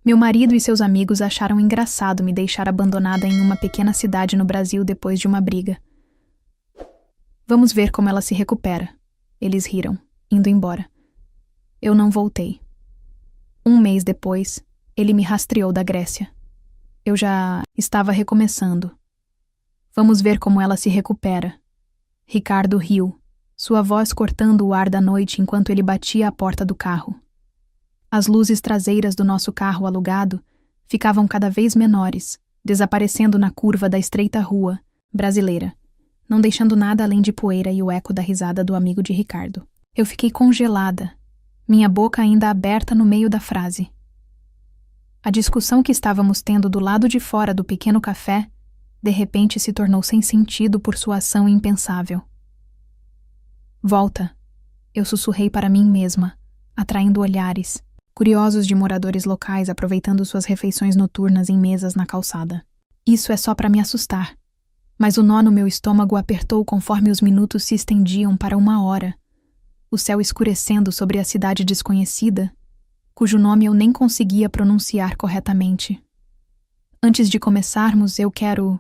Meu marido e seus amigos acharam engraçado me deixar abandonada em uma pequena cidade no Brasil depois de uma briga. Vamos ver como ela se recupera. Eles riram, indo embora. Eu não voltei. Um mês depois, ele me rastreou da Grécia. Eu já estava recomeçando. Vamos ver como ela se recupera. Ricardo riu, sua voz cortando o ar da noite enquanto ele batia a porta do carro. As luzes traseiras do nosso carro alugado ficavam cada vez menores, desaparecendo na curva da estreita rua brasileira, não deixando nada além de poeira e o eco da risada do amigo de Ricardo. Eu fiquei congelada, minha boca ainda aberta no meio da frase. A discussão que estávamos tendo do lado de fora do pequeno café, de repente se tornou sem sentido por sua ação impensável. Volta, eu sussurrei para mim mesma, atraindo olhares, curiosos de moradores locais aproveitando suas refeições noturnas em mesas na calçada. Isso é só para me assustar. Mas o nó no meu estômago apertou conforme os minutos se estendiam para 1 hora. O céu escurecendo sobre a cidade desconhecida, cujo nome eu nem conseguia pronunciar corretamente. Antes de começarmos, eu quero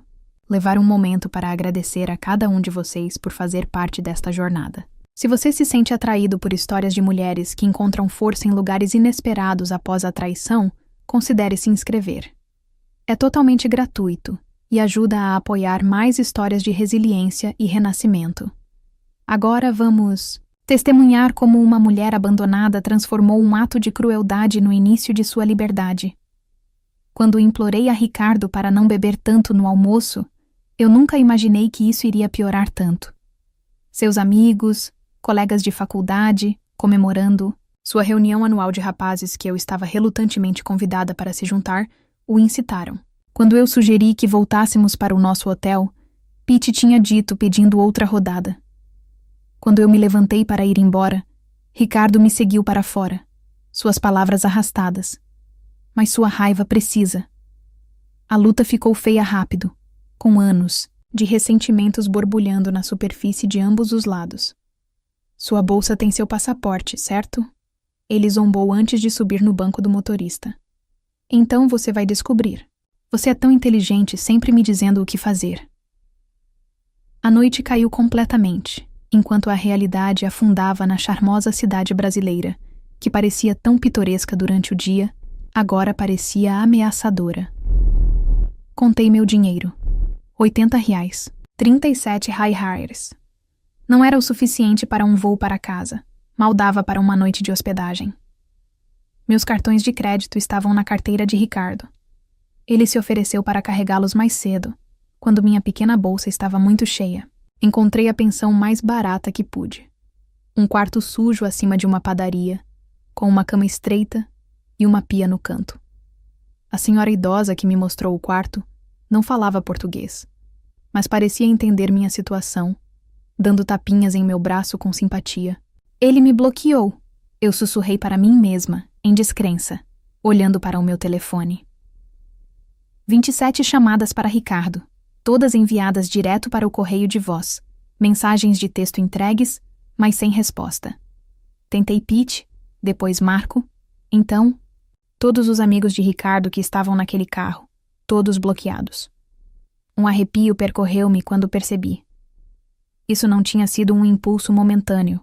levar um momento para agradecer a cada um de vocês por fazer parte desta jornada. Se você se sente atraído por histórias de mulheres que encontram força em lugares inesperados após a traição, considere se inscrever. É totalmente gratuito e ajuda a apoiar mais histórias de resiliência e renascimento. Agora vamos testemunhar como uma mulher abandonada transformou um ato de crueldade no início de sua liberdade. Quando implorei a Ricardo para não beber tanto no almoço, eu nunca imaginei que isso iria piorar tanto. Seus amigos, colegas de faculdade, comemorando sua reunião anual de rapazes que eu estava relutantemente convidada para se juntar, o incitaram. Quando eu sugeri que voltássemos para o nosso hotel, Pete tinha dito pedindo outra rodada. Quando eu me levantei para ir embora, Ricardo me seguiu para fora, suas palavras arrastadas. Mas sua raiva precisa. A luta ficou feia rápido, com anos de ressentimentos borbulhando na superfície de ambos os lados. Sua bolsa tem seu passaporte, certo? Ele zombou antes de subir no banco do motorista. Então você vai descobrir. Você é tão inteligente, sempre me dizendo o que fazer. A noite caiu completamente, enquanto a realidade afundava na charmosa cidade brasileira, que parecia tão pitoresca durante o dia, agora parecia ameaçadora. Contei meu dinheiro. R$80, 37 reais. Não era o suficiente para um voo para casa, mal dava para uma noite de hospedagem. Meus cartões de crédito estavam na carteira de Ricardo. Ele se ofereceu para carregá-los mais cedo, quando minha pequena bolsa estava muito cheia. Encontrei a pensão mais barata que pude. Um quarto sujo acima de uma padaria, com uma cama estreita e uma pia no canto. A senhora idosa que me mostrou o quarto não falava português, mas parecia entender minha situação, dando tapinhas em meu braço com simpatia. Ele me bloqueou, eu sussurrei para mim mesma, em descrença, olhando para o meu telefone. 27 chamadas para Ricardo, todas enviadas direto para o correio de voz, mensagens de texto entregues, mas sem resposta. Tentei Pete, depois Marco, então, todos os amigos de Ricardo que estavam naquele carro, todos bloqueados. Um arrepio percorreu-me quando percebi. Isso não tinha sido um impulso momentâneo,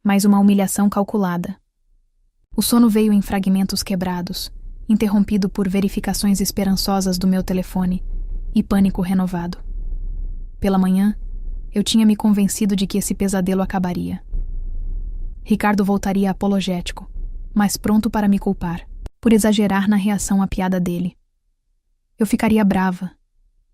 mas uma humilhação calculada. O sono veio em fragmentos quebrados, interrompido por verificações esperançosas do meu telefone e pânico renovado. Pela manhã, eu tinha me convencido de que esse pesadelo acabaria. Ricardo voltaria apologético, mas pronto para me culpar, por exagerar na reação à piada dele. Eu ficaria brava,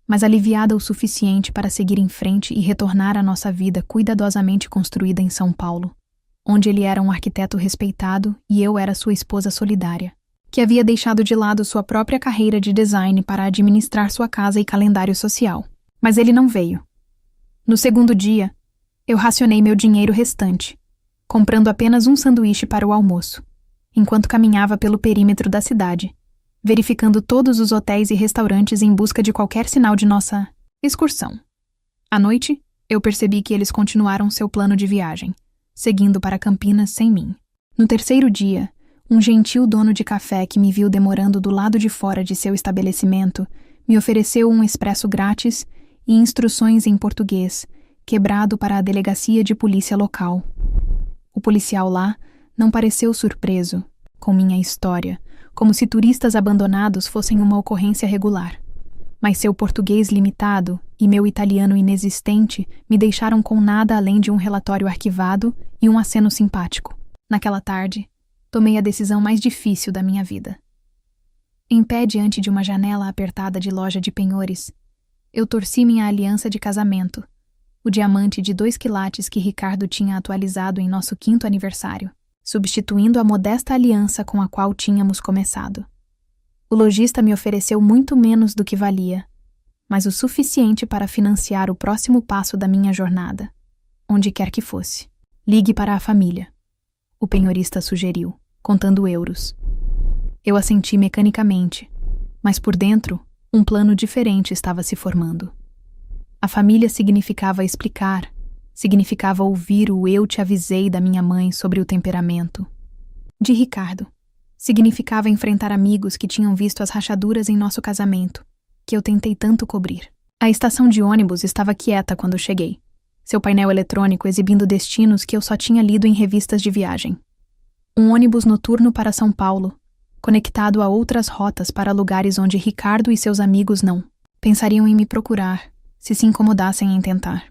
mas aliviada o suficiente para seguir em frente e retornar à nossa vida cuidadosamente construída em São Paulo, onde ele era um arquiteto respeitado e eu era sua esposa solidária, que havia deixado de lado sua própria carreira de design para administrar sua casa e calendário social. Mas ele não veio. No segundo dia, eu racionei meu dinheiro restante, comprando apenas um sanduíche para o almoço, enquanto caminhava pelo perímetro da cidade, verificando todos os hotéis e restaurantes em busca de qualquer sinal de nossa excursão. À noite, eu percebi que eles continuaram seu plano de viagem, seguindo para Campinas sem mim. No terceiro dia, Um gentil dono de café que me viu demorando do lado de fora de seu estabelecimento me ofereceu um expresso grátis e instruções em português, quebrado para a delegacia de polícia local. O policial lá não pareceu surpreso com minha história, como se turistas abandonados fossem uma ocorrência regular. Mas seu português limitado e meu italiano inexistente me deixaram com nada além de um relatório arquivado e um aceno simpático. Naquela tarde, tomei a decisão mais difícil da minha vida. Em pé diante de uma janela apertada de loja de penhores, eu torci minha aliança de casamento, o diamante de 2 quilates que Ricardo tinha atualizado em nosso 5º aniversário, substituindo a modesta aliança com a qual tínhamos começado. O lojista me ofereceu muito menos do que valia, mas o suficiente para financiar o próximo passo da minha jornada, onde quer que fosse. Ligue para a família, o penhorista sugeriu, contando euros. Eu assenti mecanicamente, mas por dentro, um plano diferente estava se formando. A família significava explicar, significava ouvir o "eu te avisei" da minha mãe sobre o temperamento de Ricardo. Significava enfrentar amigos que tinham visto as rachaduras em nosso casamento, que eu tentei tanto cobrir. A estação de ônibus estava quieta quando cheguei, seu painel eletrônico exibindo destinos que eu só tinha lido em revistas de viagem. Um ônibus noturno para São Paulo, conectado a outras rotas para lugares onde Ricardo e seus amigos não pensariam em me procurar, se se incomodassem em tentar.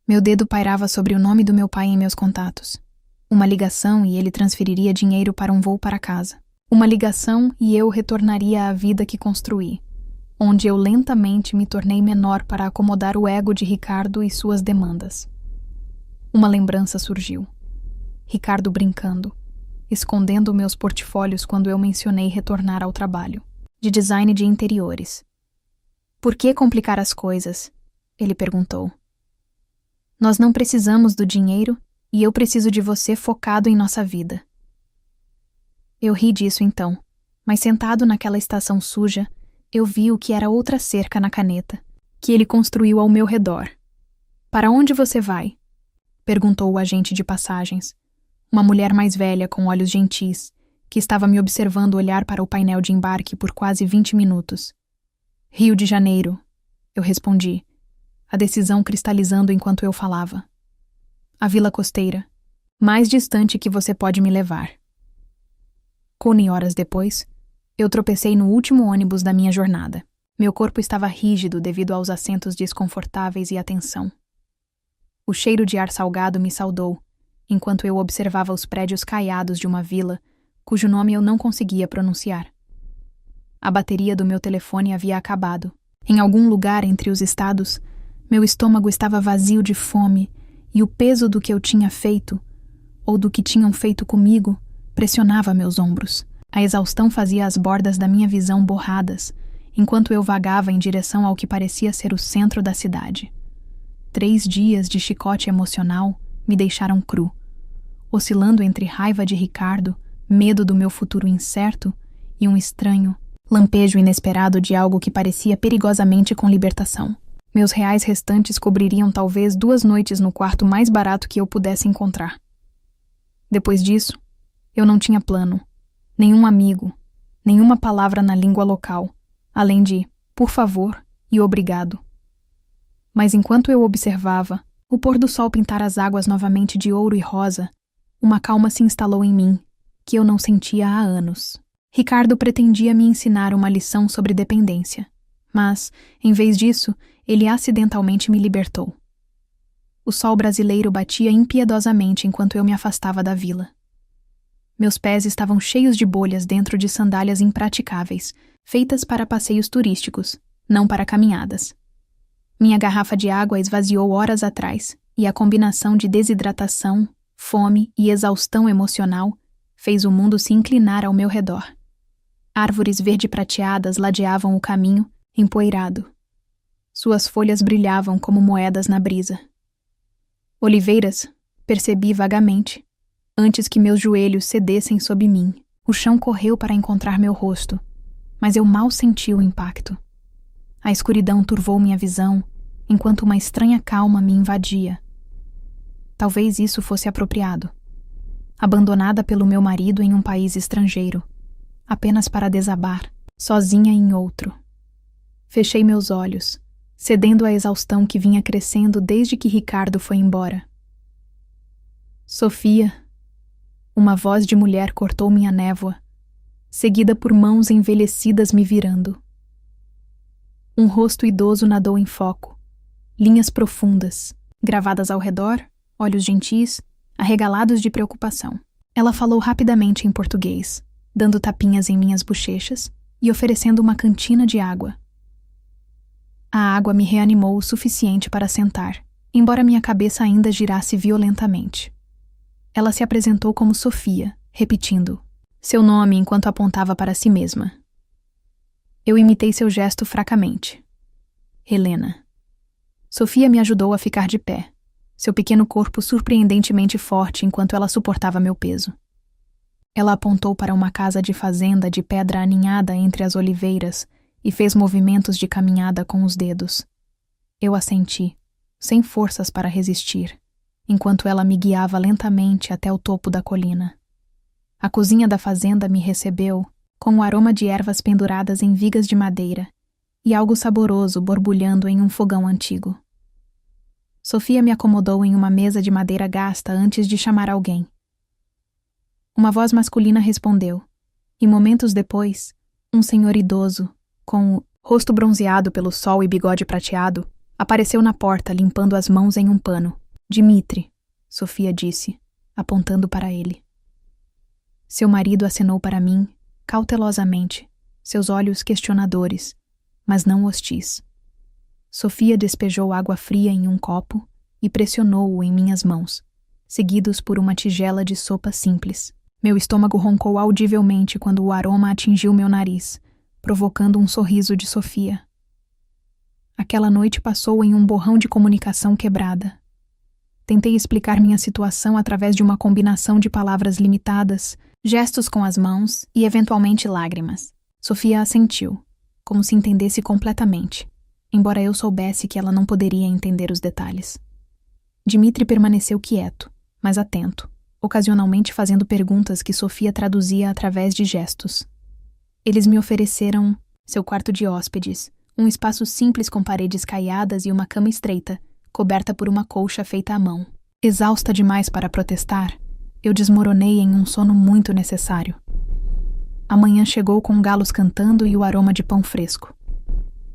Meu dedo pairava sobre o nome do meu pai em meus contatos. Uma ligação e ele transferiria dinheiro para um voo para casa. Uma ligação e eu retornaria à vida que construí, onde eu lentamente me tornei menor para acomodar o ego de Ricardo e suas demandas. Uma lembrança surgiu. Ricardo brincando, escondendo meus portfólios quando eu mencionei retornar ao trabalho, de design de interiores. "Por que complicar as coisas?" ele perguntou. "Nós não precisamos do dinheiro e eu preciso de você focado em nossa vida." Eu ri disso então, mas sentado naquela estação suja, eu vi o que era outra cerca na caneta, que ele construiu ao meu redor. "Para onde você vai?" perguntou o agente de passagens, uma mulher mais velha com olhos gentis, que estava me observando olhar para o painel de embarque por quase 20 minutos. "Rio de Janeiro", eu respondi, a decisão cristalizando enquanto eu falava. "A Vila Costeira, mais distante que você pode me levar." Cone horas depois, eu tropecei no último ônibus da minha jornada. Meu corpo estava rígido devido aos assentos desconfortáveis e à tensão. O cheiro de ar salgado me saudou, enquanto eu observava os prédios caiados de uma vila, cujo nome eu não conseguia pronunciar. A bateria do meu telefone havia acabado. Em algum lugar entre os estados, meu estômago estava vazio de fome e o peso do que eu tinha feito, ou do que tinham feito comigo, pressionava meus ombros. A exaustão fazia as bordas da minha visão borradas, enquanto eu vagava em direção ao que parecia ser o centro da cidade. 3 dias de chicote emocional me deixaram cru, oscilando entre raiva de Ricardo, medo do meu futuro incerto e um estranho lampejo inesperado de algo que parecia perigosamente com libertação. Meus reais restantes cobririam talvez 2 noites no quarto mais barato que eu pudesse encontrar. Depois disso, eu não tinha plano, nenhum amigo, nenhuma palavra na língua local, além de "por favor" e "obrigado". Mas enquanto eu observava o pôr do sol pintar as águas novamente de ouro e rosa, uma calma se instalou em mim, que eu não sentia há anos. Ricardo pretendia me ensinar uma lição sobre dependência, mas, em vez disso, ele acidentalmente me libertou. O sol brasileiro batia impiedosamente enquanto eu me afastava da vila. Meus pés estavam cheios de bolhas dentro de sandálias impraticáveis, feitas para passeios turísticos, não para caminhadas. Minha garrafa de água esvaziou horas atrás, e a combinação de desidratação, fome e exaustão emocional fez o mundo se inclinar ao meu redor. Árvores verde-prateadas ladeavam o caminho, empoeirado. Suas folhas brilhavam como moedas na brisa. Oliveiras, percebi vagamente, antes que meus joelhos cedessem sob mim. O chão correu para encontrar meu rosto, mas eu mal senti o impacto. A escuridão turvou minha visão, enquanto uma estranha calma me invadia. Talvez isso fosse apropriado. abandonada pelo meu marido em um país estrangeiro, apenas para desabar, sozinha em outro. Fechei meus olhos, cedendo à exaustão que vinha crescendo desde que Ricardo foi embora. Sofia, uma voz de mulher cortou minha névoa, seguida por mãos envelhecidas me virando. Um rosto idoso nadou em foco, linhas profundas, gravadas ao redor, olhos gentis, arregalados de preocupação. Ela falou rapidamente em português, dando tapinhas em minhas bochechas e oferecendo uma cantina de água. A água me reanimou o suficiente para sentar, embora minha cabeça ainda girasse violentamente. Ela se apresentou como Sofia, repetindo seu nome enquanto apontava para si mesma. Eu imitei seu gesto fracamente. Helena. Sofia me ajudou a ficar de pé, seu pequeno corpo surpreendentemente forte enquanto ela suportava meu peso. Ela apontou para uma casa de fazenda de pedra aninhada entre as oliveiras e fez movimentos de caminhada com os dedos. Eu assenti, sem forças para resistir, enquanto ela me guiava lentamente até o topo da colina. A cozinha da fazenda me recebeu com o aroma de ervas penduradas em vigas de madeira e algo saboroso borbulhando em um fogão antigo. Sofia me acomodou em uma mesa de madeira gasta antes de chamar alguém. Uma voz masculina respondeu, e momentos depois, um senhor idoso, com o rosto bronzeado pelo sol e bigode prateado, apareceu na porta limpando as mãos em um pano. Dmitri, Sofia disse, apontando para ele. Seu marido acenou para mim, cautelosamente, seus olhos questionadores, mas não hostis. Sofia despejou água fria em um copo e pressionou-o em minhas mãos, seguidos por uma tigela de sopa simples. Meu estômago roncou audivelmente quando o aroma atingiu meu nariz, provocando um sorriso de Sofia. Aquela noite passou em um borrão de comunicação quebrada. Tentei explicar minha situação através de uma combinação de palavras limitadas, gestos com as mãos e, eventualmente, lágrimas. Sofia assentiu, como se entendesse completamente, embora eu soubesse que ela não poderia entender os detalhes. Dmitri permaneceu quieto, mas atento, ocasionalmente fazendo perguntas que Sofia traduzia através de gestos. Eles me ofereceram seu quarto de hóspedes, um espaço simples com paredes caiadas e uma cama estreita, coberta por uma colcha feita à mão. Exausta demais para protestar, eu desmoronei em um sono muito necessário. A manhã chegou com galos cantando e o aroma de pão fresco.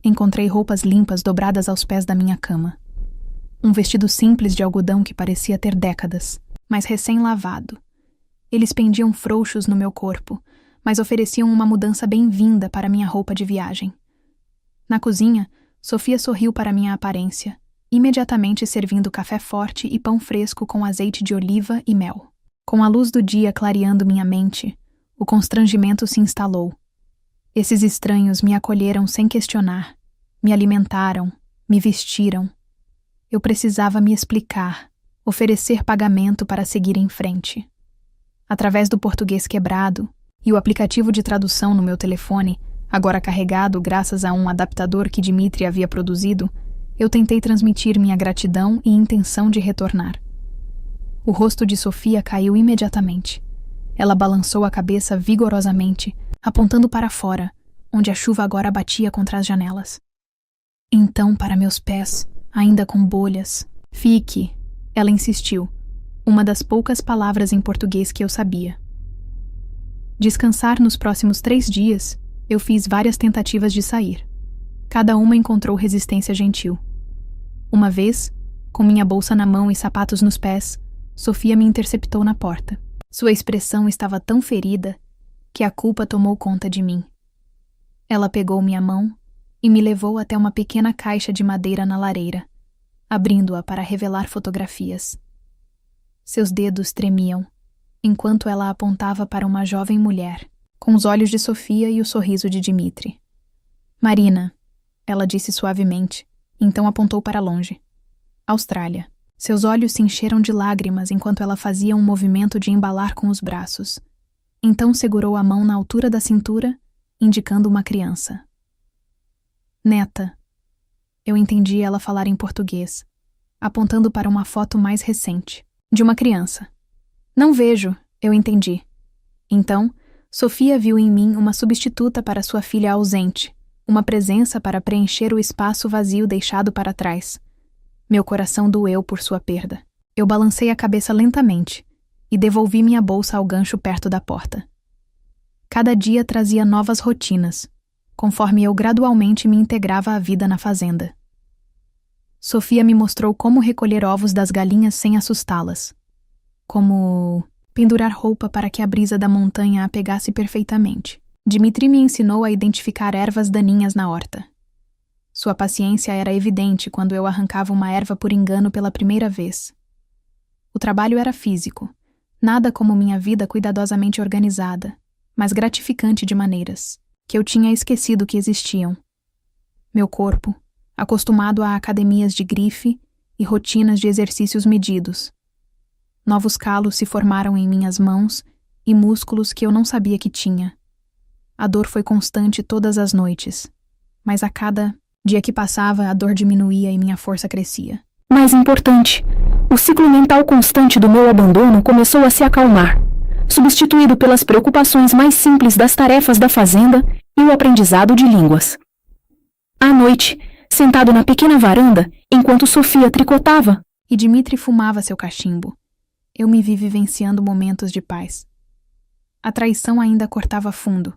Encontrei roupas limpas dobradas aos pés da minha cama. Um vestido simples de algodão que parecia ter décadas, mas recém-lavado. Eles pendiam frouxos no meu corpo, mas ofereciam uma mudança bem-vinda para minha roupa de viagem. Na cozinha, Sofia sorriu para minha aparência, imediatamente servindo café forte e pão fresco com azeite de oliva e mel. Com a luz do dia clareando minha mente, o constrangimento se instalou. Esses estranhos me acolheram sem questionar, me alimentaram, me vestiram. Eu precisava me explicar, oferecer pagamento para seguir em frente. Através do português quebrado e o aplicativo de tradução no meu telefone, agora carregado graças a um adaptador que Dmitri havia produzido, eu tentei transmitir minha gratidão e intenção de retornar. O rosto de Sofia caiu imediatamente. Ela balançou a cabeça vigorosamente, apontando para fora, onde a chuva agora batia contra as janelas. Então, para meus pés, ainda com bolhas, fique, ela insistiu, uma das poucas palavras em português que eu sabia. Descansar nos próximos 3 dias, eu fiz várias tentativas de sair. Cada uma encontrou resistência gentil. Uma vez, com minha bolsa na mão e sapatos nos pés, Sofia me interceptou na porta. Sua expressão estava tão ferida que a culpa tomou conta de mim. Ela pegou minha mão e me levou até uma pequena caixa de madeira na lareira, abrindo-a para revelar fotografias. Seus dedos tremiam, enquanto ela apontava para uma jovem mulher, com os olhos de Sofia e o sorriso de Dmitri. Marina, ela disse suavemente, então apontou para longe. Austrália. Seus olhos se encheram de lágrimas enquanto ela fazia um movimento de embalar com os braços. Então segurou a mão na altura da cintura, indicando uma criança. Neta. Eu entendi ela falar em português, apontando para uma foto mais recente, de uma criança. Não vejo, Eu entendi. Então, Sofia viu em mim uma substituta para sua filha ausente, uma presença para preencher o espaço vazio deixado para trás. Meu coração doeu por sua perda. Eu balancei a cabeça lentamente e devolvi minha bolsa ao gancho perto da porta. Cada dia trazia novas rotinas, conforme eu gradualmente me integrava à vida na fazenda. Sofia me mostrou como recolher ovos das galinhas sem assustá-las, como pendurar roupa para que a brisa da montanha a pegasse perfeitamente. Dmitri me ensinou a identificar ervas daninhas na horta. Sua paciência era evidente quando eu arrancava uma erva por engano pela primeira vez. O trabalho era físico, nada como minha vida cuidadosamente organizada, mas gratificante de maneiras que eu tinha esquecido que existiam. Meu corpo, acostumado a academias de grife e rotinas de exercícios medidos. Novos calos se formaram em minhas mãos e músculos que eu não sabia que tinha. A dor foi constante todas as noites, mas a cada dia que passava a dor diminuía e minha força crescia. Mais importante, o ciclo mental constante do meu abandono começou a se acalmar, substituído pelas preocupações mais simples das tarefas da fazenda e o aprendizado de línguas. À noite, sentado na pequena varanda, enquanto Sofia tricotava e Dmitri fumava seu cachimbo, eu me vi vivenciando momentos de paz. A traição ainda cortava fundo,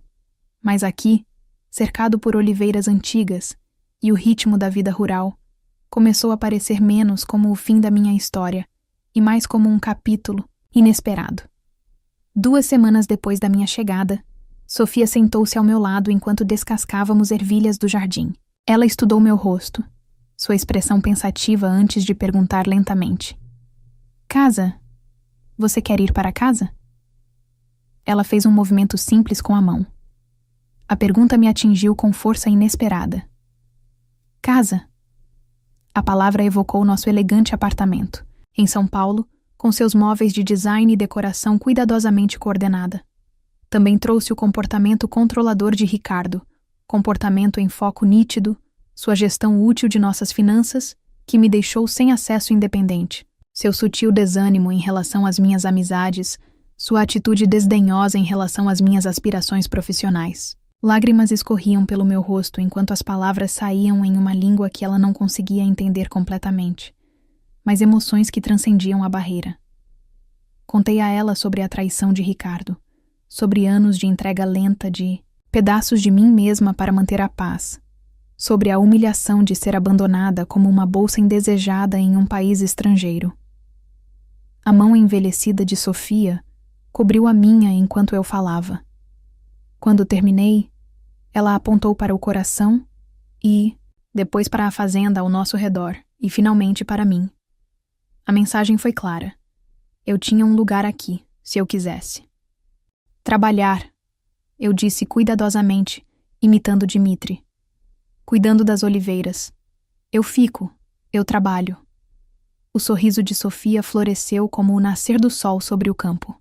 mas aqui, cercado por oliveiras antigas e o ritmo da vida rural, começou a parecer menos como o fim da minha história e mais como um capítulo inesperado. 2 semanas depois da minha chegada, Sofia sentou-se ao meu lado enquanto descascávamos ervilhas do jardim. Ela estudou meu rosto, sua expressão pensativa antes de perguntar lentamente: "Casa? Você quer ir para casa?" Ela fez um movimento simples com a mão. A pergunta me atingiu com força inesperada. Casa? A palavra evocou nosso elegante apartamento, em São Paulo, com seus móveis de design e decoração cuidadosamente coordenada. Também trouxe o comportamento controlador de Ricardo, comportamento em foco nítido, sua gestão útil de nossas finanças, que me deixou sem acesso independente, seu sutil desânimo em relação às minhas amizades, sua atitude desdenhosa em relação às minhas aspirações profissionais. Lágrimas escorriam pelo meu rosto enquanto as palavras saíam em uma língua que ela não conseguia entender completamente, mas emoções que transcendiam a barreira. Contei a ela sobre a traição de Ricardo, sobre anos de entrega lenta de pedaços de mim mesma para manter a paz, sobre a humilhação de ser abandonada como uma bolsa indesejada em um país estrangeiro. A mão envelhecida de Sofia cobriu a minha enquanto eu falava. Quando terminei, ela apontou para o coração e, depois para a fazenda ao nosso redor e finalmente para mim. A mensagem foi clara. Eu tinha um lugar aqui, se eu quisesse. Trabalhar, eu disse cuidadosamente, imitando Dmitri. Cuidando das oliveiras. Eu fico, eu trabalho. O sorriso de Sofia floresceu como o nascer do sol sobre o campo.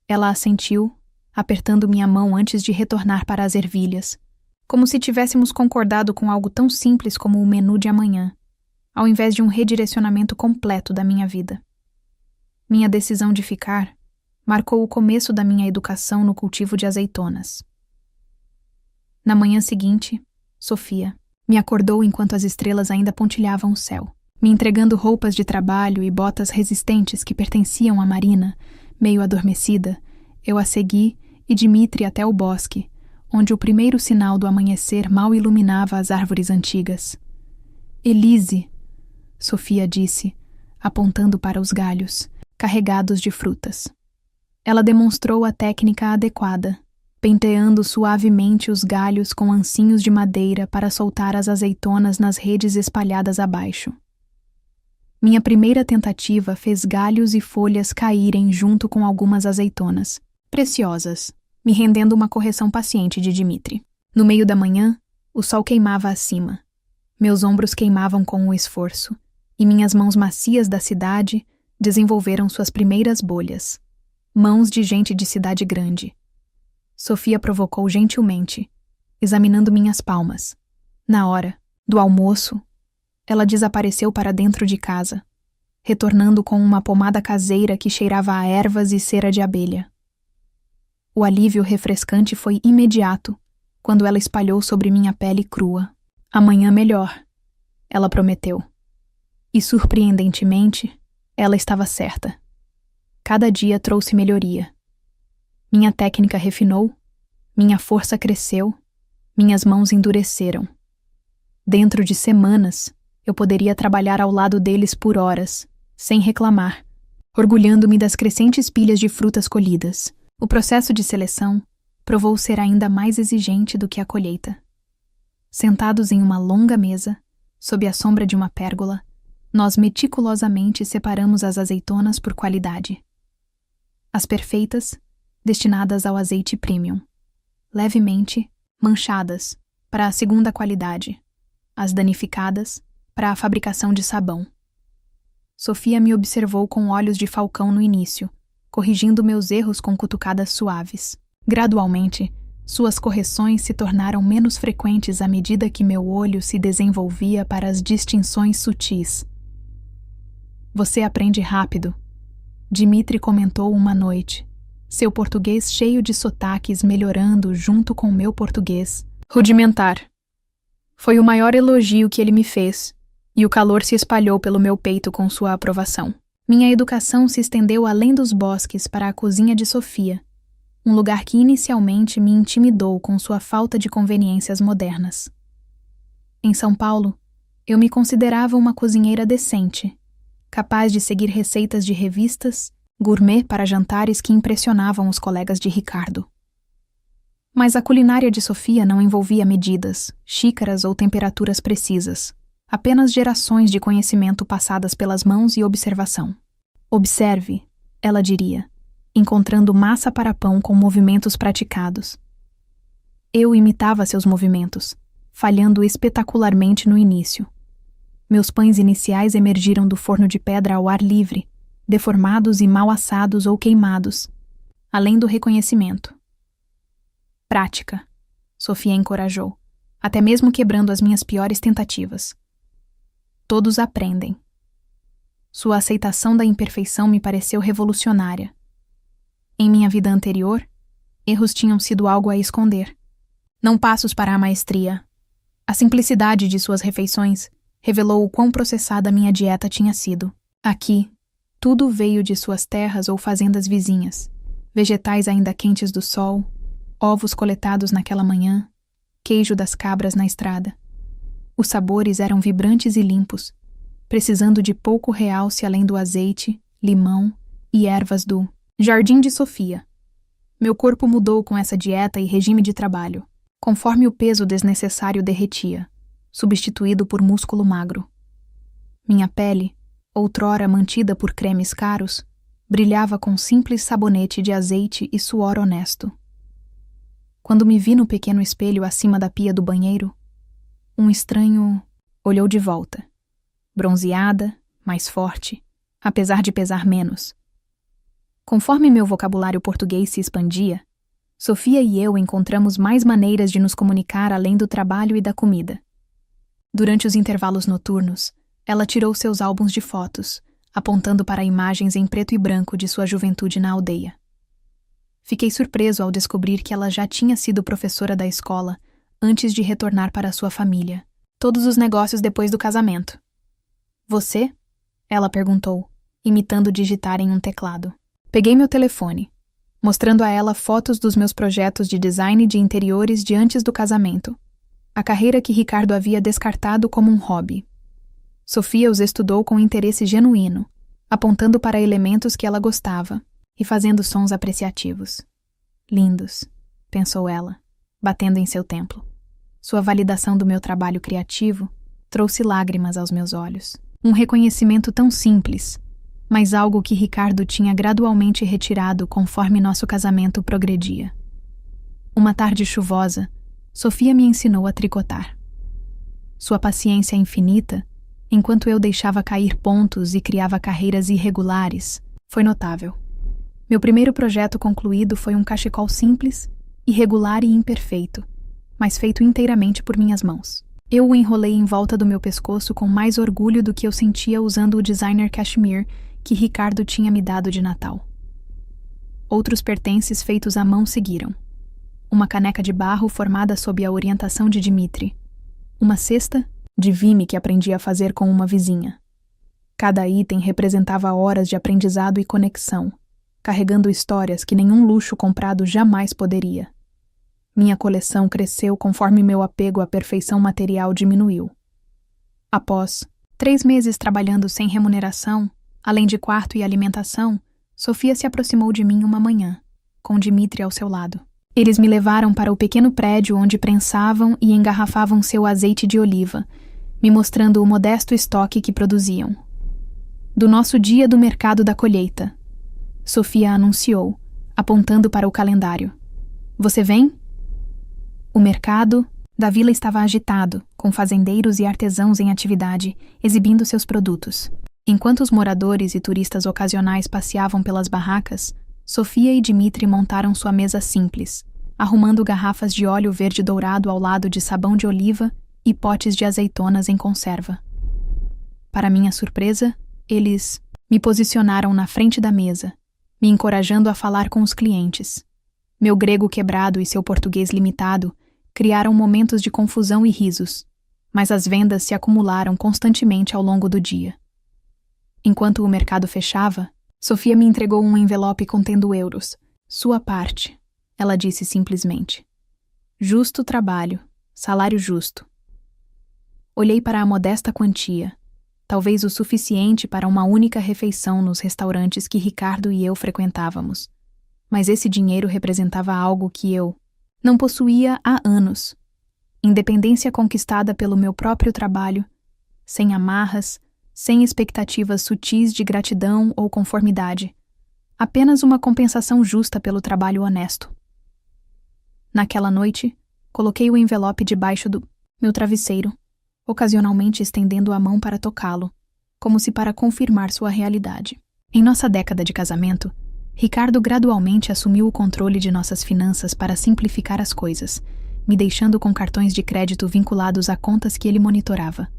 Ela assentiu, apertando minha mão antes de retornar para as ervilhas, como se tivéssemos concordado com algo tão simples como o menu de amanhã, ao invés de um redirecionamento completo da minha vida. Minha decisão de ficar marcou o começo da minha educação no cultivo de azeitonas. Na manhã seguinte, Sofia me acordou enquanto as estrelas ainda pontilhavam o céu, me entregando roupas de trabalho e botas resistentes que pertenciam a Marina. Meio adormecida, eu a segui e Dmitri até o bosque, onde o primeiro sinal do amanhecer mal iluminava as árvores antigas. "Elise", Sofia disse, apontando para os galhos, carregados de frutas. Ela demonstrou a técnica adequada, penteando suavemente os galhos com ancinhos de madeira para soltar as azeitonas nas redes espalhadas abaixo. Minha primeira tentativa fez galhos e folhas caírem junto com algumas azeitonas, preciosas, me rendendo uma correção paciente de Dmitri. No meio da manhã, o sol queimava acima. Meus ombros queimavam com o esforço, e minhas mãos macias da cidade desenvolveram suas primeiras bolhas. Mãos de gente de cidade grande. Sofia provocou gentilmente, examinando minhas palmas. Na hora do almoço, ela desapareceu para dentro de casa. retornando com uma pomada caseira que cheirava a ervas e cera de abelha. O alívio refrescante foi imediato, quando ela espalhou sobre minha pele crua. Amanhã melhor, ela prometeu. E, surpreendentemente, ela estava certa. Cada dia trouxe melhoria. Minha técnica refinou, minha força cresceu, minhas mãos endureceram. Dentro de semanas, eu poderia trabalhar ao lado deles por horas, sem reclamar, orgulhando-me das crescentes pilhas de frutas colhidas. O processo de seleção provou ser ainda mais exigente do que a colheita. Sentados em uma longa mesa, sob a sombra de uma pérgola, nós meticulosamente separamos as azeitonas por qualidade. As perfeitas, destinadas ao azeite premium. Levemente manchadas, para a segunda qualidade. As danificadas, para a fabricação de sabão. Sofia me observou com olhos de falcão no início, corrigindo meus erros com cutucadas suaves. Gradualmente, suas correções se tornaram menos frequentes à medida que meu olho se desenvolvia para as distinções sutis. Você aprende rápido, Dmitri comentou uma noite, seu português cheio de sotaques melhorando junto com meu português rudimentar. Foi o maior elogio que ele me fez, e o calor se espalhou pelo meu peito com sua aprovação. Minha educação se estendeu além dos bosques para a cozinha de Sofia, um lugar que inicialmente me intimidou com sua falta de conveniências modernas. Em São Paulo, eu me considerava uma cozinheira decente, capaz de seguir receitas de revistas, gourmet para jantares que impressionavam os colegas de Ricardo. Mas a culinária de Sofia não envolvia medidas, xícaras ou temperaturas precisas, apenas gerações de conhecimento passadas pelas mãos e observação. Observe, ela diria, encontrando massa para pão com movimentos praticados. Eu imitava seus movimentos, falhando espetacularmente no início. Meus pães iniciais emergiram do forno de pedra ao ar livre, deformados e mal assados ou queimados, além do reconhecimento. Prática, Sofia encorajou, até mesmo quebrando as minhas piores tentativas. Todos aprendem. Sua aceitação da imperfeição me pareceu revolucionária. Em minha vida anterior, erros tinham sido algo a esconder. Não passos para a maestria. A simplicidade de suas refeições revelou o quão processada minha dieta tinha sido. Aqui, tudo veio de suas terras ou fazendas vizinhas, vegetais ainda quentes do sol, ovos coletados naquela manhã, queijo das cabras na estrada. Os sabores eram vibrantes e limpos, precisando de pouco realce além do azeite, limão e ervas do Jardim de Sofia. Meu corpo mudou com essa dieta e regime de trabalho, conforme o peso desnecessário derretia, substituído por músculo magro. Minha pele, outrora mantida por cremes caros, brilhava com simples sabonete de azeite e suor honesto. Quando me vi no pequeno espelho acima da pia do banheiro, um estranho olhou de volta, bronzeada, mais forte, apesar de pesar menos. Conforme meu vocabulário português se expandia, Sofia e eu encontramos mais maneiras de nos comunicar além do trabalho e da comida. Durante os intervalos noturnos, ela tirou seus álbuns de fotos, apontando para imagens em preto e branco de sua juventude na aldeia. Fiquei surpreso ao descobrir que ela já tinha sido professora da escola antes de retornar para sua família. Todos os negócios depois do casamento. Você? Ela perguntou, imitando digitar em um teclado. Peguei meu telefone, mostrando a ela fotos dos meus projetos de design de interiores de antes do casamento, a carreira que Ricardo havia descartado como um hobby. Sofia os estudou com interesse genuíno, apontando para elementos que ela gostava e fazendo sons apreciativos. Lindos, pensou ela, batendo em seu templo. Sua validação do meu trabalho criativo trouxe lágrimas aos meus olhos. Um reconhecimento tão simples, mas algo que Ricardo tinha gradualmente retirado conforme nosso casamento progredia. Uma tarde chuvosa, Sofia me ensinou a tricotar. Sua paciência infinita, enquanto eu deixava cair pontos e criava carreiras irregulares, foi notável. Meu primeiro projeto concluído foi um cachecol simples, irregular e imperfeito, mas feito inteiramente por minhas mãos. Eu o enrolei em volta do meu pescoço com mais orgulho do que eu sentia usando o designer cashmere que Ricardo tinha me dado de Natal. Outros pertences feitos à mão seguiram. Uma caneca de barro formada sob a orientação de Dimitri. Uma cesta de vime que aprendi a fazer com uma vizinha. Cada item representava horas de aprendizado e conexão, carregando histórias que nenhum luxo comprado jamais poderia. Minha coleção cresceu conforme meu apego à perfeição material diminuiu. Após 3 meses trabalhando sem remuneração, além de quarto e alimentação, Sofia se aproximou de mim uma manhã, com Dimitri ao seu lado. Eles me levaram para o pequeno prédio onde prensavam e engarrafavam seu azeite de oliva, me mostrando o modesto estoque que produziam. Do nosso dia do mercado da colheita, Sofia anunciou, apontando para o calendário. Você vem? O mercado da vila estava agitado, com fazendeiros e artesãos em atividade, exibindo seus produtos. Enquanto os moradores e turistas ocasionais passeavam pelas barracas, Sofia e Dimitri montaram sua mesa simples, arrumando garrafas de óleo verde dourado ao lado de sabão de oliva e potes de azeitonas em conserva. Para minha surpresa, eles me posicionaram na frente da mesa, me encorajando a falar com os clientes. Meu grego quebrado e seu português limitado criaram momentos de confusão e risos, mas as vendas se acumularam constantemente ao longo do dia. Enquanto o mercado fechava, Sofia me entregou um envelope contendo euros. Sua parte, ela disse simplesmente. Justo trabalho, salário justo. Olhei para a modesta quantia, talvez o suficiente para uma única refeição nos restaurantes que Ricardo e eu frequentávamos. Mas esse dinheiro representava algo que eu não possuía há anos. Independência conquistada pelo meu próprio trabalho, sem amarras, sem expectativas sutis de gratidão ou conformidade. Apenas uma compensação justa pelo trabalho honesto. Naquela noite, coloquei o envelope debaixo do meu travesseiro, ocasionalmente estendendo a mão para tocá-lo, como se para confirmar sua realidade. Em nossa década de casamento, Ricardo gradualmente assumiu o controle de nossas finanças para simplificar as coisas, me deixando com cartões de crédito vinculados a contas que ele monitorava.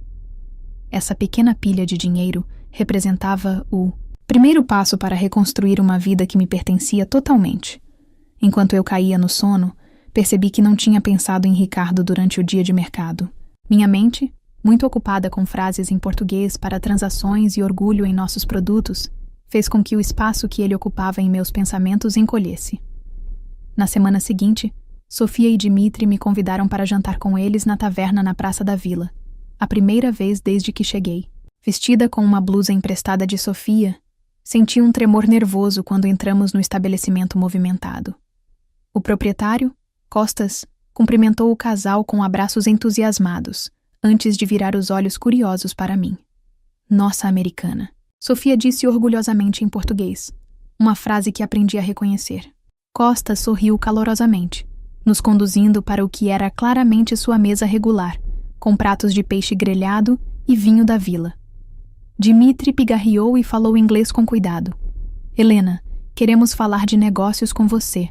Essa pequena pilha de dinheiro representava o primeiro passo para reconstruir uma vida que me pertencia totalmente. Enquanto eu caía no sono, percebi que não tinha pensado em Ricardo durante o dia de mercado. Minha mente, muito ocupada com frases em português para transações e orgulho em nossos produtos, fez com que o espaço que ele ocupava em meus pensamentos encolhesse. Na semana seguinte, Sofia e Dimitri me convidaram para jantar com eles na taverna na Praça da Vila, a primeira vez desde que cheguei. Vestida com uma blusa emprestada de Sofia, senti um tremor nervoso quando entramos no estabelecimento movimentado. O proprietário, Costas, cumprimentou o casal com abraços entusiasmados, antes de virar os olhos curiosos para mim. Nossa americana, Sofia disse orgulhosamente em português, uma frase que aprendi a reconhecer. Costas sorriu calorosamente, nos conduzindo para o que era claramente sua mesa regular, com pratos de peixe grelhado e vinho da vila. Dimitri pigarreou e falou inglês com cuidado. Helena, queremos falar de negócios com você.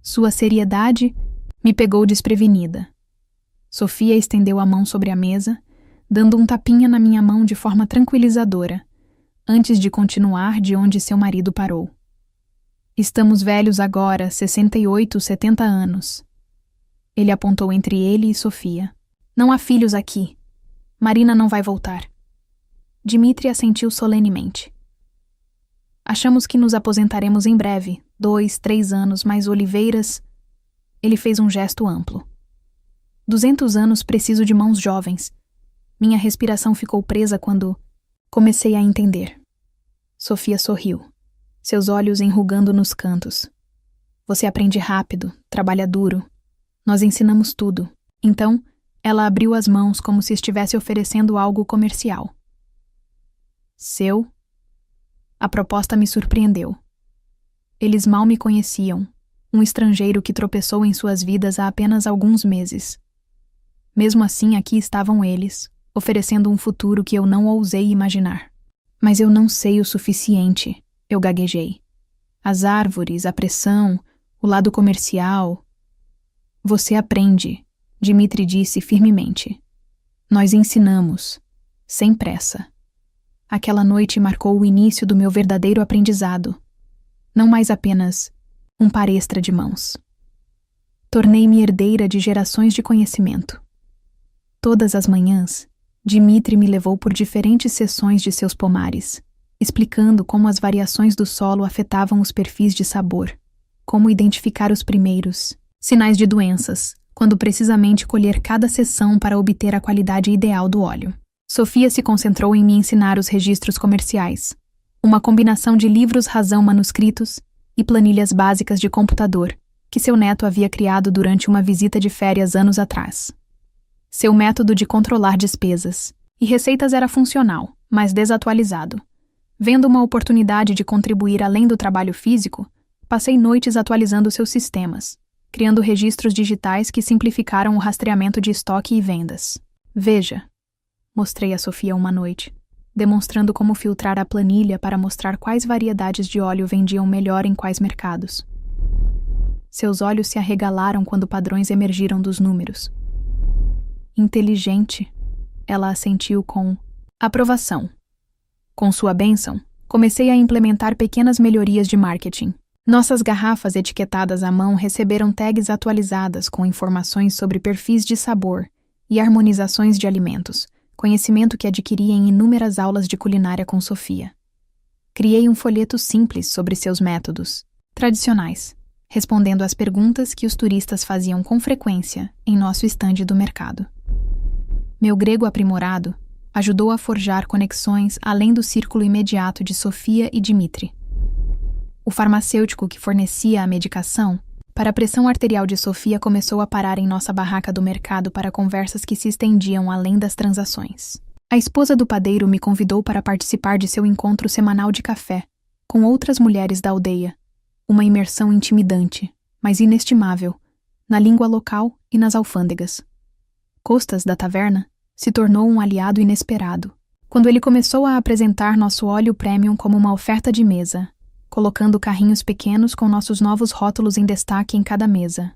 Sua seriedade me pegou desprevenida. Sofia estendeu a mão sobre a mesa, dando um tapinha na minha mão de forma tranquilizadora, antes de continuar de onde seu marido parou. Estamos velhos agora, 68, 70 anos. Ele apontou entre ele e Sofia. Não há filhos aqui. Marina não vai voltar. Dimitri assentiu solenemente. Achamos que nos aposentaremos em breve, 2, 3 anos, mas Oliveiras... Ele fez um gesto amplo. 200 anos preciso de mãos jovens. Minha respiração ficou presa quando comecei a entender. Sofia sorriu, seus olhos enrugando nos cantos. Você aprende rápido, trabalha duro. Nós ensinamos tudo. Então, ela abriu as mãos como se estivesse oferecendo algo comercial. Seu? A proposta me surpreendeu. Eles mal me conheciam, um estrangeiro que tropeçou em suas vidas há apenas alguns meses. Mesmo assim, aqui estavam eles, oferecendo um futuro que eu não ousei imaginar. Mas eu não sei o suficiente, eu gaguejei. As árvores, a pressão, o lado comercial... Você aprende, Dimitri disse firmemente. Nós ensinamos, sem pressa. Aquela noite marcou o início do meu verdadeiro aprendizado. Não mais apenas um par extra de mãos. Tornei-me herdeira de gerações de conhecimento. Todas as manhãs, Dimitri me levou por diferentes seções de seus pomares, explicando como as variações do solo afetavam os perfis de sabor, como identificar os primeiros sinais de doenças, quando precisamente colher cada seção para obter a qualidade ideal do óleo. Sofia se concentrou em me ensinar os registros comerciais, uma combinação de livros-razão manuscritos e planilhas básicas de computador que seu neto havia criado durante uma visita de férias anos atrás. Seu método de controlar despesas e receitas era funcional, mas desatualizado. Vendo uma oportunidade de contribuir além do trabalho físico, passei noites atualizando seus sistemas, criando registros digitais que simplificaram o rastreamento de estoque e vendas. Veja, mostrei a Sofia uma noite, demonstrando como filtrar a planilha para mostrar quais variedades de óleo vendiam melhor em quais mercados. Seus olhos se arregalaram quando padrões emergiram dos números. Inteligente, ela assentiu com aprovação. Com sua bênção, comecei a implementar pequenas melhorias de marketing. Nossas garrafas etiquetadas à mão receberam tags atualizadas com informações sobre perfis de sabor e harmonizações de alimentos, conhecimento que adquiri em inúmeras aulas de culinária com Sofia. Criei um folheto simples sobre seus métodos tradicionais, respondendo às perguntas que os turistas faziam com frequência em nosso estande do mercado. Meu grego aprimorado ajudou a forjar conexões além do círculo imediato de Sofia e Dimitri. O farmacêutico que fornecia a medicação para a pressão arterial de Sofia começou a parar em nossa barraca do mercado para conversas que se estendiam além das transações. A esposa do padeiro me convidou para participar de seu encontro semanal de café, com outras mulheres da aldeia, uma imersão intimidante, mas inestimável, na língua local e nas alfândegas. Costas, da taverna, se tornou um aliado inesperado, quando ele começou a apresentar nosso óleo premium como uma oferta de mesa, colocando carrinhos pequenos com nossos novos rótulos em destaque em cada mesa.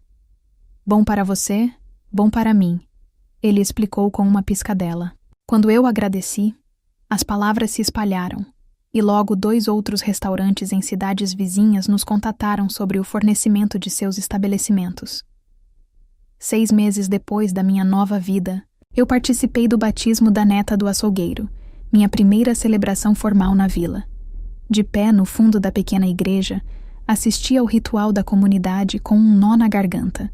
Bom para você, bom para mim, ele explicou com uma piscadela. Quando eu agradeci, as palavras se espalharam, e logo 2 outros restaurantes em cidades vizinhas nos contataram sobre o fornecimento de seus estabelecimentos. 6 meses depois da minha nova vida, eu participei do batismo da neta do açougueiro, minha primeira celebração formal na vila. De pé no fundo da pequena igreja, assisti ao ritual da comunidade com um nó na garganta.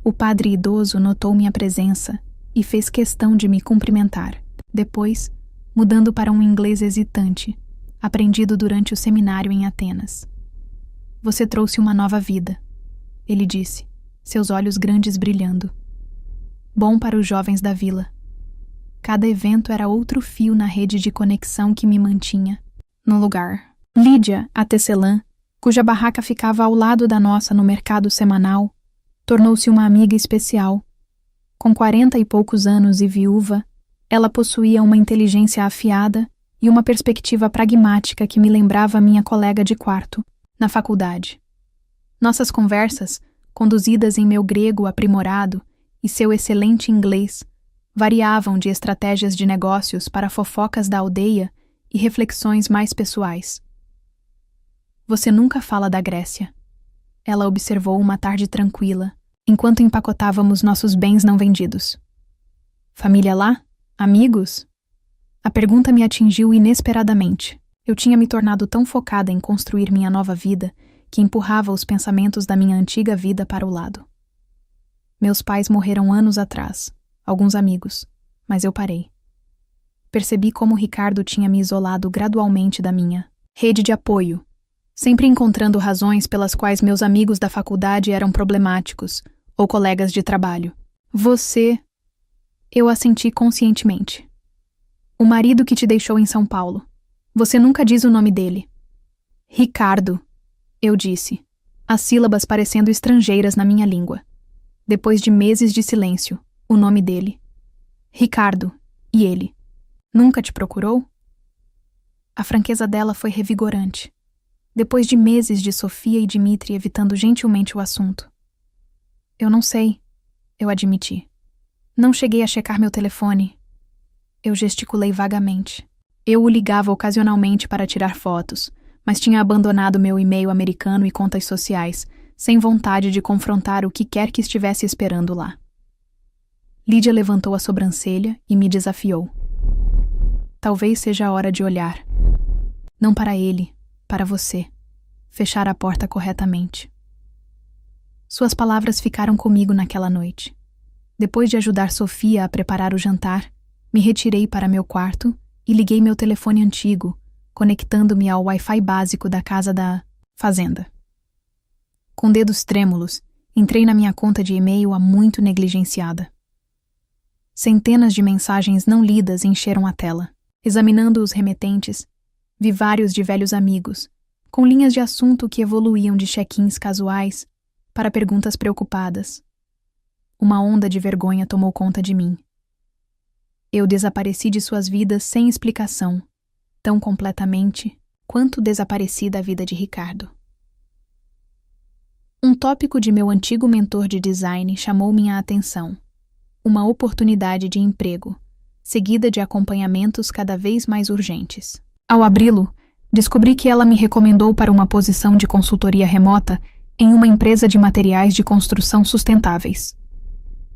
O padre idoso notou minha presença e fez questão de me cumprimentar. Depois, mudando para um inglês hesitante, aprendido durante o seminário em Atenas. Você trouxe uma nova vida, ele disse, seus olhos grandes brilhando. Bom para os jovens da vila. Cada evento era outro fio na rede de conexão que me mantinha no lugar. Lídia, a tecelã, cuja barraca ficava ao lado da nossa no mercado semanal, tornou-se uma amiga especial. Com 40 e poucos anos e viúva, ela possuía uma inteligência afiada e uma perspectiva pragmática que me lembrava minha colega de quarto, na faculdade. Nossas conversas, conduzidas em meu grego aprimorado e seu excelente inglês, variavam de estratégias de negócios para fofocas da aldeia e reflexões mais pessoais. Você nunca fala da Grécia. Ela observou uma tarde tranquila, enquanto empacotávamos nossos bens não vendidos. Família lá? Amigos? A pergunta me atingiu inesperadamente. Eu tinha me tornado tão focada em construir minha nova vida que empurrava os pensamentos da minha antiga vida para o lado. Meus pais morreram anos atrás, alguns amigos, mas eu parei. Percebi como Ricardo tinha me isolado gradualmente da minha rede de apoio, sempre encontrando razões pelas quais meus amigos da faculdade eram problemáticos ou colegas de trabalho. Você... Eu assenti conscientemente. O marido que te deixou em São Paulo. Você nunca diz o nome dele. Ricardo, eu disse, as sílabas parecendo estrangeiras na minha língua. Depois de meses de silêncio, o nome dele. Ricardo, e ele. Nunca te procurou? A franqueza dela foi revigorante. Depois de meses de Sofia e Dimitri evitando gentilmente o assunto. Eu não sei, eu admiti. Não cheguei a checar meu telefone. Eu gesticulei vagamente. Eu o ligava ocasionalmente para tirar fotos, mas tinha abandonado meu e-mail americano e contas sociais, sem vontade de confrontar o que quer que estivesse esperando lá. Lídia levantou a sobrancelha e me desafiou. Talvez seja a hora de olhar. Não para ele, para você. Fechar a porta corretamente. Suas palavras ficaram comigo naquela noite. Depois de ajudar Sofia a preparar o jantar, me retirei para meu quarto e liguei meu telefone antigo, conectando-me ao Wi-Fi básico da casa da fazenda. Com dedos trêmulos, entrei na minha conta de e-mail há muito negligenciada. Centenas de mensagens não lidas encheram a tela. Examinando os remetentes, vi vários de velhos amigos, com linhas de assunto que evoluíam de check-ins casuais para perguntas preocupadas. Uma onda de vergonha tomou conta de mim. Eu desapareci de suas vidas sem explicação, tão completamente quanto desapareci da vida de Ricardo. Um tópico de meu antigo mentor de design chamou minha atenção. Uma oportunidade de emprego, seguida de acompanhamentos cada vez mais urgentes. Ao abri-lo, descobri que ela me recomendou para uma posição de consultoria remota em uma empresa de materiais de construção sustentáveis.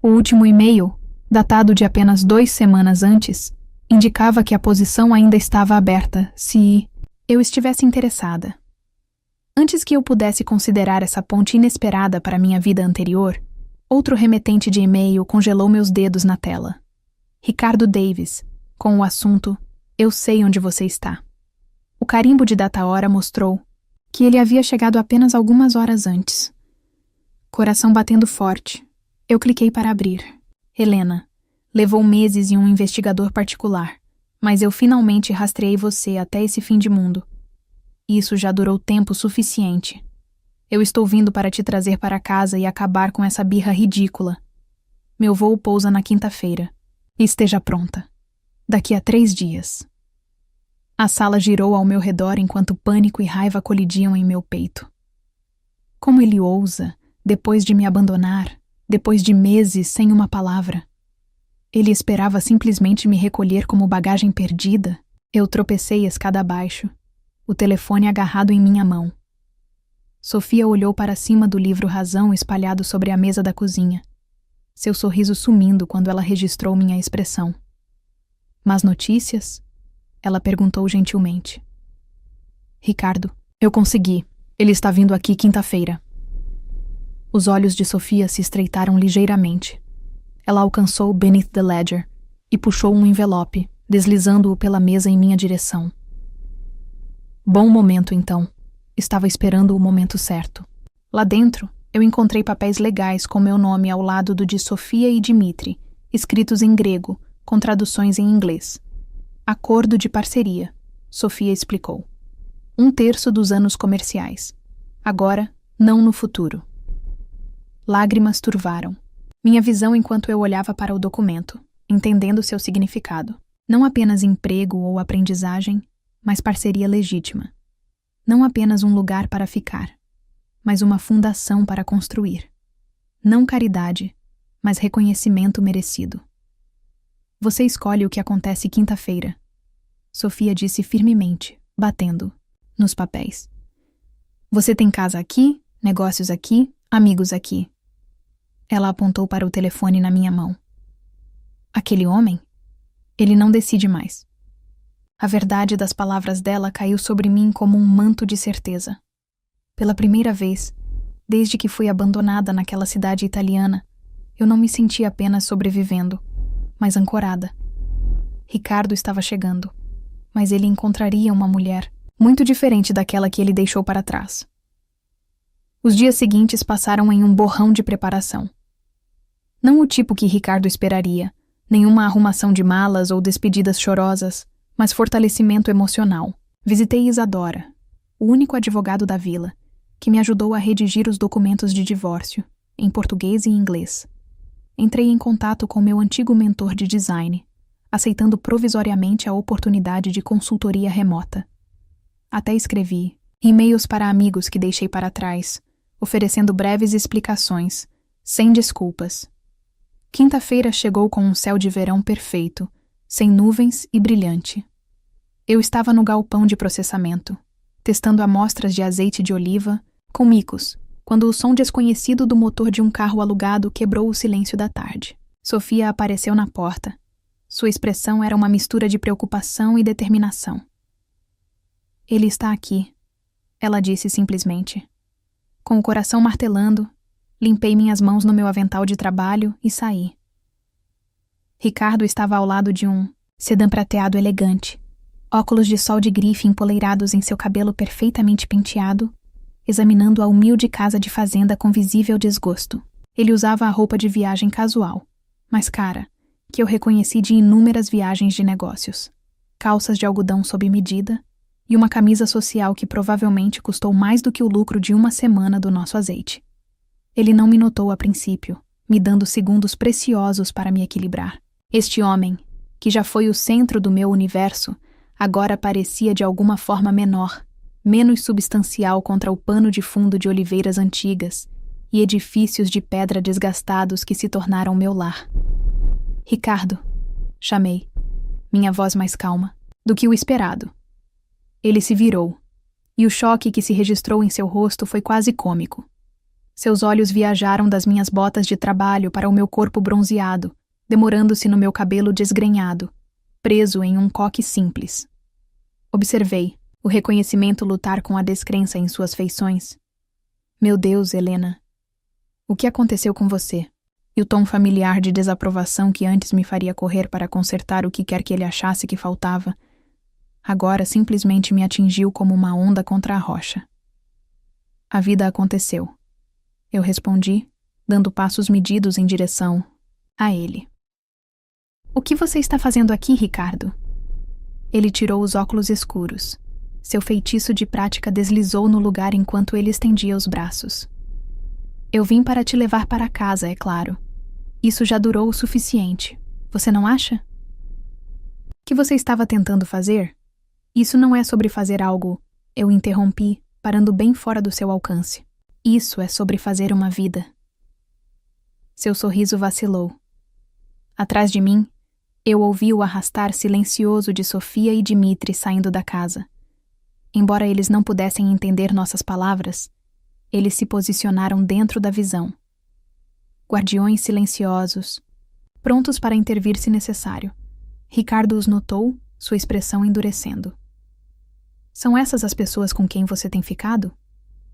O último e-mail, datado de apenas 2 semanas antes, indicava que a posição ainda estava aberta se eu estivesse interessada. Antes que eu pudesse considerar essa ponte inesperada para minha vida anterior, outro remetente de e-mail congelou meus dedos na tela. Ricardo Davis, com o assunto "Eu sei onde você está". O carimbo de data-hora mostrou que ele havia chegado apenas algumas horas antes. Coração batendo forte, eu cliquei para abrir. Helena, levou meses e um investigador particular, mas eu finalmente rastreei você até esse fim de mundo. Isso já durou tempo suficiente. Eu estou vindo para te trazer para casa e acabar com essa birra ridícula. Meu voo pousa na quinta-feira. Esteja pronta. Daqui a 3 dias. A sala girou ao meu redor enquanto pânico e raiva colidiam em meu peito. Como ele ousa, depois de me abandonar, depois de meses sem uma palavra? Ele esperava simplesmente me recolher como bagagem perdida? Eu tropecei escada abaixo, o telefone agarrado em minha mão. Sofia olhou para cima do livro Razão espalhado sobre a mesa da cozinha, seu sorriso sumindo quando ela registrou minha expressão. Mas notícias? Ela perguntou gentilmente. Ricardo, eu consegui. Ele está vindo aqui quinta-feira. Os olhos de Sofia se estreitaram ligeiramente. Ela alcançou Beneath the Ledger e puxou um envelope, deslizando-o pela mesa em minha direção. Bom momento, então. Estava esperando o momento certo. Lá dentro, eu encontrei papéis legais com meu nome ao lado do de Sofia e Dimitri, escritos em grego, com traduções em inglês. Acordo de parceria, Sofia explicou. 1/3 dos anos comerciais. Agora, não no futuro. Lágrimas turvaram minha visão enquanto eu olhava para o documento, entendendo seu significado. Não apenas emprego ou aprendizagem, mas parceria legítima. Não apenas um lugar para ficar, mas uma fundação para construir. Não caridade, mas reconhecimento merecido. Você escolhe o que acontece quinta-feira, Sofia disse firmemente, batendo nos papéis. Você tem casa aqui, negócios aqui, amigos aqui. Ela apontou para o telefone na minha mão. Aquele homem? Ele não decide mais. A verdade das palavras dela caiu sobre mim como um manto de certeza. Pela primeira vez, desde que fui abandonada naquela cidade italiana, eu não me sentia apenas sobrevivendo, mas ancorada. Ricardo estava chegando, mas ele encontraria uma mulher muito diferente daquela que ele deixou para trás. Os dias seguintes passaram em um borrão de preparação. Não o tipo que Ricardo esperaria, nenhuma arrumação de malas ou despedidas chorosas, mas fortalecimento emocional. Visitei Isadora, o único advogado da vila, que me ajudou a redigir os documentos de divórcio, em português e inglês. Entrei em contato com meu antigo mentor de design, aceitando provisoriamente a oportunidade de consultoria remota. Até escrevi e-mails para amigos que deixei para trás, oferecendo breves explicações, sem desculpas. Quinta-feira chegou com um céu de verão perfeito, sem nuvens e brilhante. Eu estava no galpão de processamento, testando amostras de azeite de oliva com micos, quando o som desconhecido do motor de um carro alugado quebrou o silêncio da tarde. Sofia apareceu na porta. Sua expressão era uma mistura de preocupação e determinação. Ele está aqui, ela disse simplesmente. Com o coração martelando, limpei minhas mãos no meu avental de trabalho e saí. Ricardo estava ao lado de um sedã prateado elegante, óculos de sol de grife empoleirados em seu cabelo perfeitamente penteado, examinando a humilde casa de fazenda com visível desgosto. Ele usava a roupa de viagem casual, mas cara, que eu reconheci de inúmeras viagens de negócios. Calças de algodão sob medida e uma camisa social que provavelmente custou mais do que o lucro de uma semana do nosso azeite. Ele não me notou a princípio, me dando segundos preciosos para me equilibrar. Este homem, que já foi o centro do meu universo, agora parecia de alguma forma menor, menos substancial contra o pano de fundo de oliveiras antigas e edifícios de pedra desgastados que se tornaram meu lar. Ricardo, chamei, minha voz mais calma do que o esperado. Ele se virou, e o choque que se registrou em seu rosto foi quase cômico. Seus olhos viajaram das minhas botas de trabalho para o meu corpo bronzeado, demorando-se no meu cabelo desgrenhado, preso em um coque simples. Observei, o reconhecimento lutar com a descrença em suas feições. Meu Deus, Helena, o que aconteceu com você? E o tom familiar de desaprovação que antes me faria correr para consertar o que quer que ele achasse que faltava, agora simplesmente me atingiu como uma onda contra a rocha. A vida aconteceu. Eu respondi, dando passos medidos em direção a ele. O que você está fazendo aqui, Ricardo? Ele tirou os óculos escuros. Seu feitiço de prática deslizou no lugar enquanto ele estendia os braços. Eu vim para te levar para casa, é claro. Isso já durou o suficiente. Você não acha? O que você estava tentando fazer? Isso não é sobre fazer algo, eu interrompi, parando bem fora do seu alcance. Isso é sobre fazer uma vida. Seu sorriso vacilou. Atrás de mim, eu ouvi o arrastar silencioso de Sofia e Dmitri saindo da casa. Embora eles não pudessem entender nossas palavras, eles se posicionaram dentro da visão. Guardiões silenciosos, prontos para intervir se necessário. Ricardo os notou, sua expressão endurecendo. São essas as pessoas com quem você tem ficado?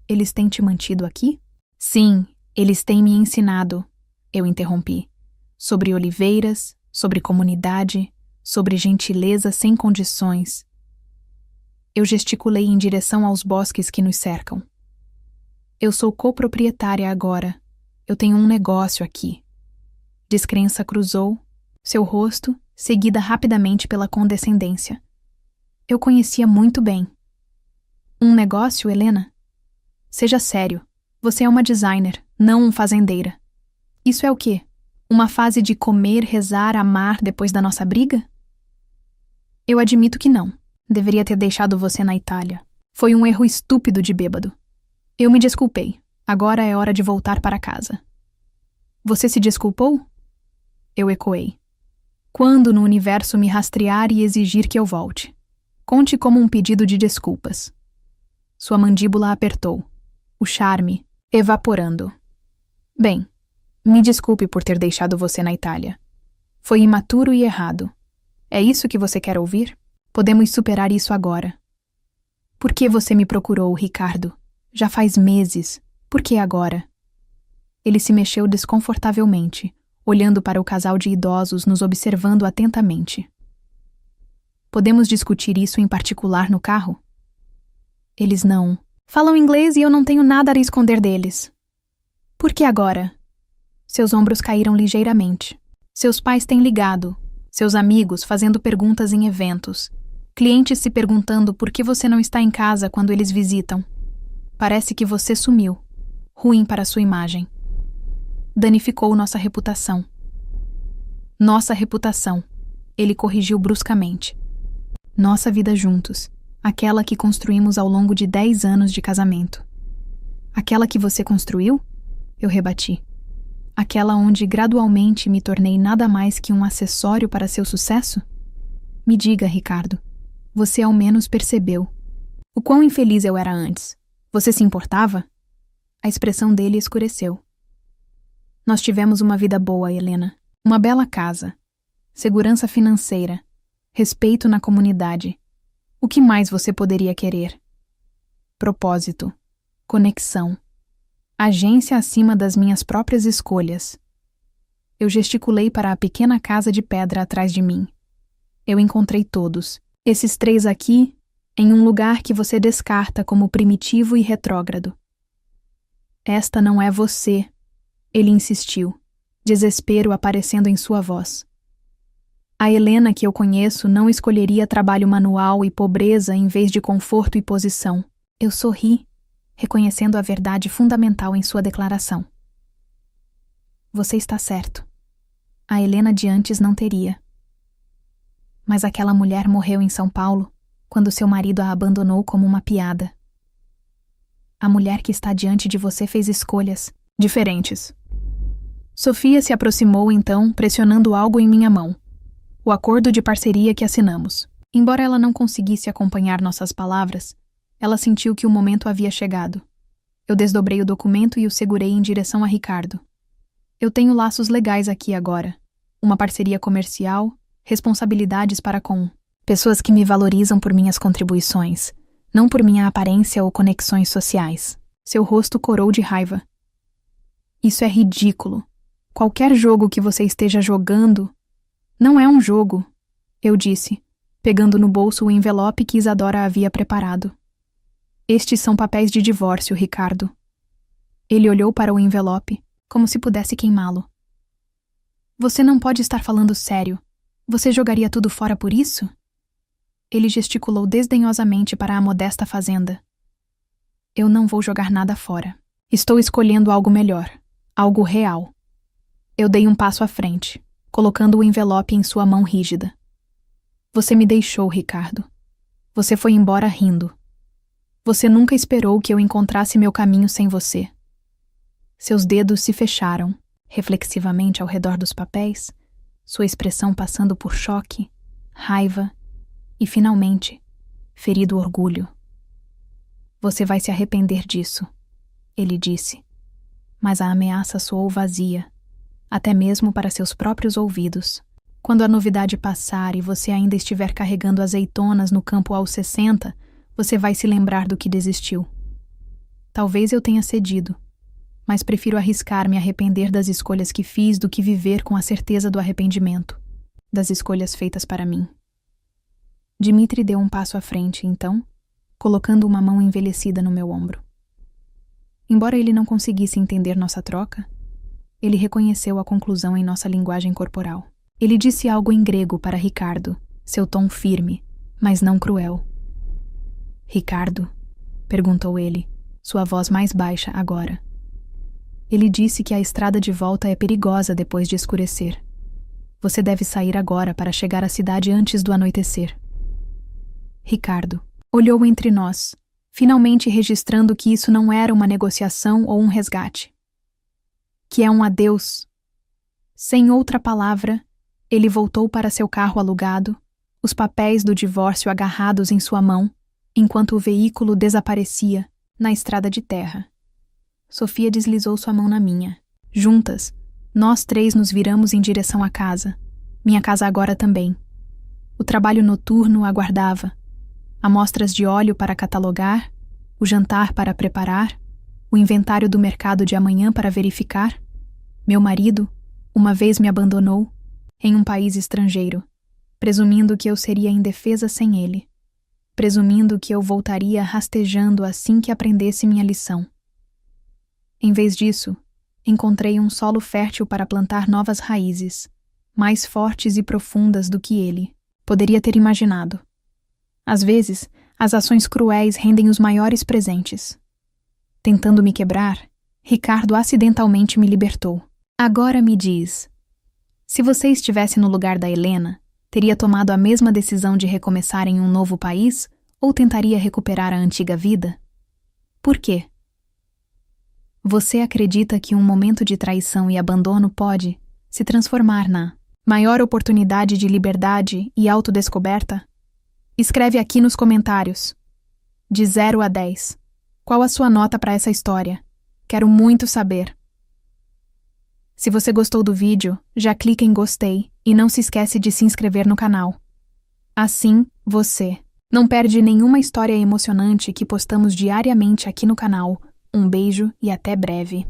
Eles têm te mantido aqui? Sim, eles têm me ensinado, eu interrompi. Sobre oliveiras, sobre comunidade, sobre gentileza sem condições. Eu gesticulei em direção aos bosques que nos cercam. Eu sou coproprietária agora. Eu tenho um negócio aqui. Descrença cruzou, seu rosto, seguida rapidamente pela condescendência. Eu conhecia muito bem. Um negócio, Helena? Seja sério. Você é uma designer, não um fazendeira. Isso é o quê? Uma fase de comer, rezar, amar depois da nossa briga? Eu admito que não. Deveria ter deixado você na Itália. Foi um erro estúpido de bêbado. Eu me desculpei. Agora é hora de voltar para casa. Você se desculpou? Eu ecoei. Quando no universo me rastrear e exigir que eu volte? Conte como um pedido de desculpas. Sua mandíbula apertou, o charme evaporando. Bem, me desculpe por ter deixado você na Itália. Foi imaturo e errado. É isso que você quer ouvir? Podemos superar isso agora. Por que você me procurou, Ricardo? Já faz meses. Por que agora? Ele se mexeu desconfortavelmente, olhando para o casal de idosos nos observando atentamente. Podemos discutir isso em particular no carro? Eles não falam inglês e eu não tenho nada a esconder deles. Por que agora? Seus ombros caíram ligeiramente. Seus pais têm ligado, seus amigos fazendo perguntas em eventos, clientes se perguntando por que você não está em casa quando eles visitam. Parece que você sumiu. Ruim para sua imagem. Danificou nossa reputação. Nossa reputação. Ele corrigiu bruscamente. Nossa vida juntos. Aquela que construímos ao longo de 10 anos de casamento. Aquela que você construiu? Eu rebati. Aquela onde gradualmente me tornei nada mais que um acessório para seu sucesso? Me diga, Ricardo, você ao menos percebeu o quão infeliz eu era antes. Você se importava? A expressão dele escureceu. Nós tivemos uma vida boa, Helena. Uma bela casa, segurança financeira, respeito na comunidade. O que mais você poderia querer? Propósito, conexão, agência acima das minhas próprias escolhas. Eu gesticulei para a pequena casa de pedra atrás de mim. Eu encontrei todos, esses 3 aqui, em um lugar que você descarta como primitivo e retrógrado. Esta não é você, ele insistiu, desespero aparecendo em sua voz. A Helena que eu conheço não escolheria trabalho manual e pobreza em vez de conforto e posição. Eu sorri, reconhecendo a verdade fundamental em sua declaração. Você está certo. A Helena de antes não teria. Mas aquela mulher morreu em São Paulo, quando seu marido a abandonou como uma piada. A mulher que está diante de você fez escolhas diferentes. Sofia se aproximou então, pressionando algo em minha mão. O acordo de parceria que assinamos. Embora ela não conseguisse acompanhar nossas palavras, ela sentiu que o momento havia chegado. Eu desdobrei o documento e o segurei em direção a Ricardo. Eu tenho laços legais aqui agora. Uma parceria comercial, responsabilidades para com pessoas que me valorizam por minhas contribuições, não por minha aparência ou conexões sociais. Seu rosto corou de raiva. Isso é ridículo. Qualquer jogo que você esteja jogando não é um jogo, eu disse, pegando no bolso o envelope que Isadora havia preparado. Estes são papéis de divórcio, Ricardo. Ele olhou para o envelope, como se pudesse queimá-lo. Você não pode estar falando sério. Você jogaria tudo fora por isso? Ele gesticulou desdenhosamente para a modesta fazenda. Eu não vou jogar nada fora. Estou escolhendo algo melhor, algo real. Eu dei um passo à frente, colocando o envelope em sua mão rígida. Você me deixou, Ricardo. Você foi embora rindo. Você nunca esperou que eu encontrasse meu caminho sem você. Seus dedos se fecharam, reflexivamente ao redor dos papéis, sua expressão passando por choque, raiva e, finalmente, ferido orgulho. Você vai se arrepender disso, ele disse, mas a ameaça soou vazia, até mesmo para seus próprios ouvidos. Quando a novidade passar e você ainda estiver carregando azeitonas no campo aos 60, você vai se lembrar do que desistiu. Talvez eu tenha cedido, mas prefiro arriscar me arrepender das escolhas que fiz do que viver com a certeza do arrependimento, das escolhas feitas para mim. Dmitri deu um passo à frente, então, colocando uma mão envelhecida no meu ombro. Embora ele não conseguisse entender nossa troca, ele reconheceu a conclusão em nossa linguagem corporal. Ele disse algo em grego para Ricardo, seu tom firme, mas não cruel. Ricardo? Perguntou ele, sua voz mais baixa agora. Ele disse que a estrada de volta é perigosa depois de escurecer. Você deve sair agora para chegar à cidade antes do anoitecer. Ricardo olhou entre nós, finalmente registrando que isso não era uma negociação ou um resgate. Que é um adeus. Sem outra palavra, ele voltou para seu carro alugado, os papéis do divórcio agarrados em sua mão, enquanto o veículo desaparecia na estrada de terra. Sofia deslizou sua mão na minha. Juntas, nós 3 nos viramos em direção à casa. Minha casa agora também. O trabalho noturno aguardava. Amostras de óleo para catalogar, o jantar para preparar, o inventário do mercado de amanhã para verificar. Meu marido, uma vez me abandonou, em um país estrangeiro, presumindo que eu seria indefesa sem ele, presumindo que eu voltaria rastejando assim que aprendesse minha lição. Em vez disso, encontrei um solo fértil para plantar novas raízes, mais fortes e profundas do que ele poderia ter imaginado. Às vezes, as ações cruéis rendem os maiores presentes. Tentando me quebrar, Ricardo acidentalmente me libertou. Agora me diz, se você estivesse no lugar da Helena, teria tomado a mesma decisão de recomeçar em um novo país ou tentaria recuperar a antiga vida? Por quê? Você acredita que um momento de traição e abandono pode se transformar na Maior oportunidade de liberdade e autodescoberta? Escreve aqui nos comentários. De 0 a 10. Qual a sua nota para essa história? Quero muito saber. Se você gostou do vídeo, já clica em gostei e não se esquece de se inscrever no canal. Assim, você não perde nenhuma história emocionante que postamos diariamente aqui no canal. Um beijo e até breve.